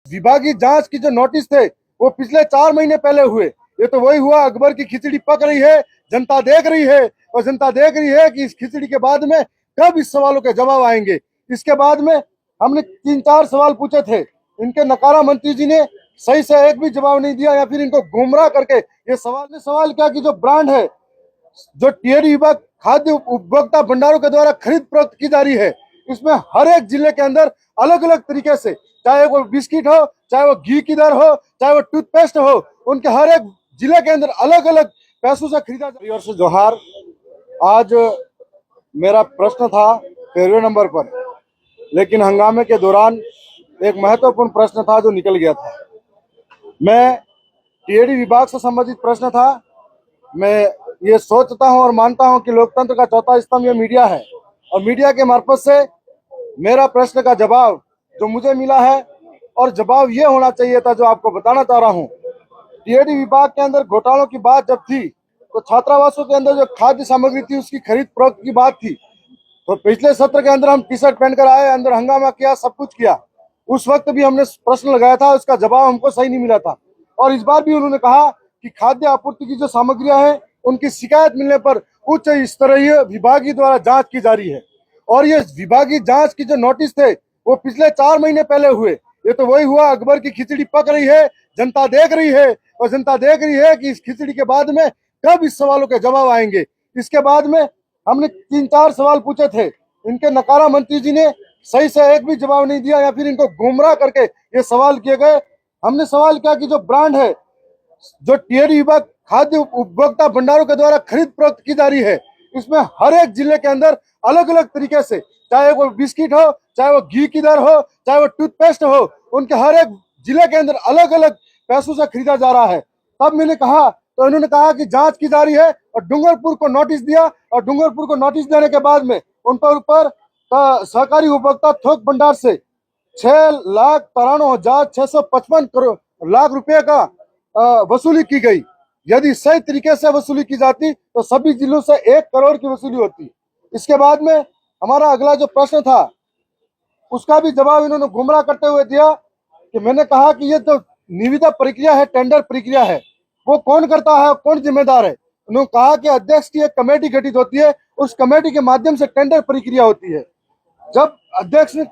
विभागीय जांच की जो नोटिस थे वो पिछले 4 महीने पहले हुए। ये तो वही हुआ, अकबर की खिचड़ी पक रही है, जनता देख रही है, और जनता देख रही है कि इस खिचड़ी के बाद में कब इस सवालों के जवाब आएंगे। इसके बाद में हमने 3-4 सवाल पूछे थे, इनके नकारा मंत्री जी ने सही से एक भी जवाब नहीं दिया, या फिर इनको गुमराह करके ये सवाल क्या कि जो ब्रांड है, जो टीएडी विभाग खाद्य उपभोक्ता भंडारों के द्वारा खरीद फरोख्त की जा रही है, इसमें हर एक जिले के अंदर अलग अलग तरीके से, चाहे वो बिस्किट हो, चाहे वो घी की दर हो, चाहे वो टूथपेस्ट हो, उनके हर एक जिले के अंदर अलग अलग पैसों से खरीदा जा रहा है। जोहार। आज मेरा प्रश्न था 13वें नंबर पर, लेकिन हंगामे के दौरान एक महत्वपूर्ण प्रश्न था जो निकल गया था। मैं टीएडी विभाग से संबंधित प्रश्न था। मैं ये सोचता हूं और मानता हूं कि लोकतंत्र का चौथा स्तंभ ये मीडिया है, और मीडिया के मार्फत से मेरा प्रश्न का जवाब जो मुझे मिला है, और जवाब ये होना चाहिए था जो आपको बताना चाह रहा हूं। टीएडी विभाग के अंदर घोटालों की बात जब थी तो छात्रावासों के अंदर जो खाद्य सामग्री थी उसकी खरीद फरोख्त की बात थी। तो पिछले सत्र के अंदर हम टी शर्ट पहनकर आए, अंदर हंगामा किया, सब कुछ किया। उस वक्त भी हमने प्रश्न लगाया था, उसका जवाब हमको सही नहीं मिला था। और इस बार भी उन्होंने कहा कि खाद्य आपूर्ति की जो सामग्रियां हैं उनकी शिकायत मिलने पर उच्च स्तरीय विभागीय द्वारा जांच की जा रही है। और ये विभागीय जांच की जो नोटिस थे वो पिछले 4 महीने पहले हुए। ये तो वही हुआ, अकबर की खिचड़ी पक रही है, जनता देख रही है, और जनता देख रही है कि इस खिचड़ी के बाद में कब इस सवालों के जवाब आएंगे। इसके बाद में हमने 3-4 सवाल पूछे थे, इनके नकारा मंत्री जी ने सही से एक भी जवाब नहीं दिया, या फिर इनको गुमराह करके ये सवाल किए गए। हमने सवाल किया कि जो ब्रांड है, जो टीएडी विभाग खाद्य उपभोक्ता भंडारों के द्वारा खरीद फरोख्त की जा रही है, इसमें हर एक जिले के अंदर अलग अलग तरीके से, चाहे वो बिस्किट हो, चाहे वो घी की दर हो, चाहे वो टूथपेस्ट हो, उनके हर एक जिले के अंदर अलग अलग पैसों से खरीदा जा रहा है। तब मैंने कहा, तो इन्होंने कहा कि जांच की जा रही है, और डूंगरपुर को नोटिस दिया, और डूंगरपुर को नोटिस देने के बाद में उन पर ऊपर सहकारी उपभोक्ता थोक भंडार से 6,93,655 करोड़ लाख रुपए का वसूली की गई। यदि सही तरीके से वसूली की जाती तो सभी जिलों से 1 करोड़ की वसूली होती। इसके बाद में हमारा अगला जो प्रश्न था उसका भी जवाब इन्होंने गुमराह करते हुए दिया कि मैंने कहा कि ये तो निविदा प्रक्रिया है, टेंडर प्रक्रिया है, वो कौन करता है, कौन जिम्मेदार है। उन्होंने कहा कि अध्यक्ष की एक कमेटी गठित होती है, उस कमेटी के माध्यम से टेंडर प्रक्रिया होती है। जब अध्यक्ष ने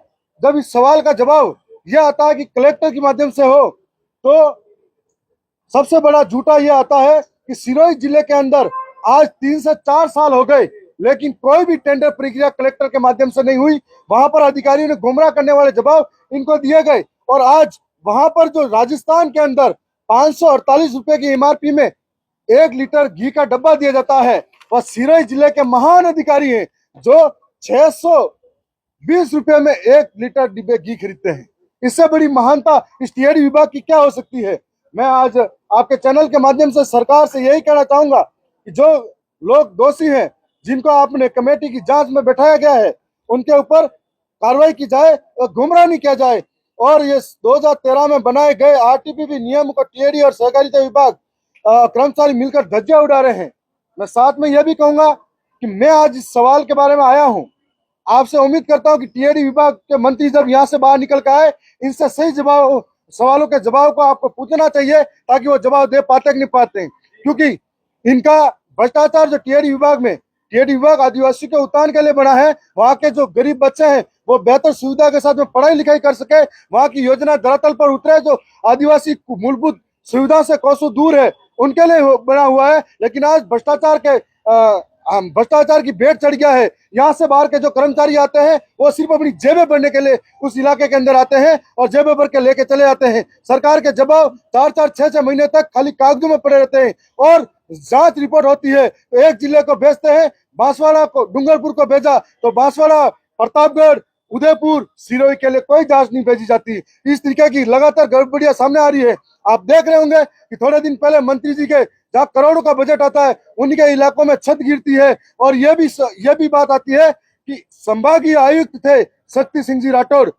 जब इस सवाल का जवाब यह आता है कि कलेक्टर के माध्यम से हो, तो सबसे बड़ा झूठा यह आता है कि सिरोही जिले के अंदर आज 3 से 4 साल हो गए, लेकिन कोई भी टेंडर प्रक्रिया कलेक्टर के माध्यम से नहीं हुई। वहां पर अधिकारियों ने गुमराह करने वाले जवाब इनको दिए गए, और आज वहां पर जो राजस्थान के अंदर 548 रुपए की एमआरपी में 1 लीटर घी का डब्बा दिया जाता है, वह सिरोही जिले के महान अधिकारी हैं जो 620 रुपए में 1 लीटर डिब्बे घी खरीदते हैं। इससे बड़ी महानता इस टीएडी विभाग की क्या हो सकती है। मैं आज आपके चैनल के माध्यम से सरकार से यही कहना चाहूंगा कि जो लोग दोषी हैं, जिनको आपने कमेटी की जांच में बैठाया गया है, उनके ऊपर कार्रवाई की जाए और गुमराह नहीं किया जाए। और ये 2013 में बनाए गए आरटीपीपी नियम को टीएडी और सहकारिता विभाग कर्मचारी मिलकर धज्जियां उड़ा रहे हैं। मैं साथ में यह भी कहूंगा कि मैं आज इस सवाल के बारे में आया हूं, आपसे उम्मीद करता हूं कि टीएडी विभाग के मंत्री जब यहां से बाहर निकल कर आए, इनसे सही जवाब, सवालों के जवाब को आपको पूछना चाहिए, ताकि वो जवाब दे पाते कि नहीं पाते। क्योंकि इनका भ्रष्टाचार जो टीएडी विभाग आदिवासी के उत्थान के लिए बना है, वहां के जो गरीब बच्चे हैं वो बेहतर सुविधा के साथ में पढ़ाई लिखाई कर सके, वहां की योजना धरातल पर उतरे, जो आदिवासी मूलभूत सुविधा से कोसों दूर है, उनके लिए बना हुआ है। लेकिन आज भ्रष्टाचार की भेंट चढ़ गया है। यहाँ से बाहर के जो कर्मचारी आते हैं वो सिर्फ अपनी जेबें भरने के लिए उस इलाके के अंदर आते हैं और जेबें भर के लेके चले जाते हैं। सरकार के जवाब 4-4, 6-6 महीने तक खाली कागजों में पड़े रहते हैं, और जांच रिपोर्ट होती है तो एक जिले को भेजते हैं, बांसवाड़ा को, डूंगरपुर को भेजा तो बांसवाड़ा, प्रतापगढ़, उदयपुर, सिरोही के लिए कोई जांच नहीं भेजी जाती। इस तरीके की लगातार गड़बड़ियां सामने आ रही है। आप देख रहे होंगे कि थोड़े दिन पहले मंत्री जी के जहाँ करोड़ों का बजट आता है, उनके इलाकों में छत गिरती है। और यह भी बात आती है कि संभागीय आयुक्त थे शक्ति सिंह जी राठौड़,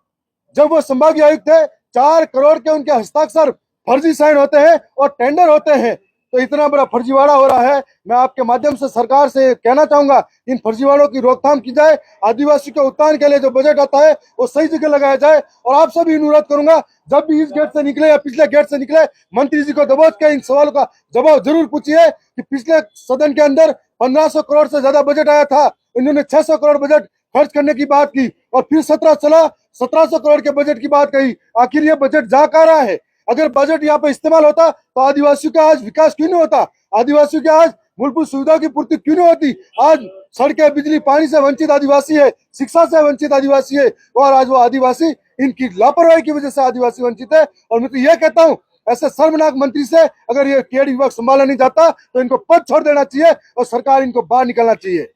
जब वो संभागीय आयुक्त थे 4 करोड़ के उनके हस्ताक्षर फर्जी साइन होते हैं और टेंडर होते हैं। तो इतना बड़ा फर्जीवाड़ा हो रहा है। मैं आपके माध्यम से सरकार से कहना चाहूंगा, इन फर्जीवाड़ों की रोकथाम की जाए, आदिवासी के उत्थान के लिए जो बजट आता है वो सही जगह लगाया जाए। और आप सभी अनुरोध करूंगा, जब भी इस गेट से निकले या पिछले गेट से निकले, मंत्री जी को दबोच के इन सवालों का जवाब जरूर पूछिए कि पिछले सदन के अंदर 1500 करोड़ से ज्यादा बजट आया था, इन्होंने 600 करोड़ बजट खर्च करने की बात की, और फिर 1700 करोड़ के बजट की बात कही। आखिर ये बजट जा कहाँ रहा है? अगर बजट यहाँ पे इस्तेमाल होता तो आदिवासियों का आज विकास क्यों नहीं होता? आदिवासियों के आज मूलभूत सुविधाओं की पूर्ति क्यों नहीं होती? आज सड़कें, बिजली, पानी से वंचित आदिवासी है, शिक्षा से वंचित आदिवासी है, और आज वो आदिवासी इनकी लापरवाही की वजह से आदिवासी वंचित है। और मैं तो ये कहता हूँ, ऐसे शर्मनाक मंत्री से अगर ये केड विभाग संभाला नहीं जाता तो इनको पद छोड़ देना चाहिए और सरकार इनको बाहर निकलना चाहिए।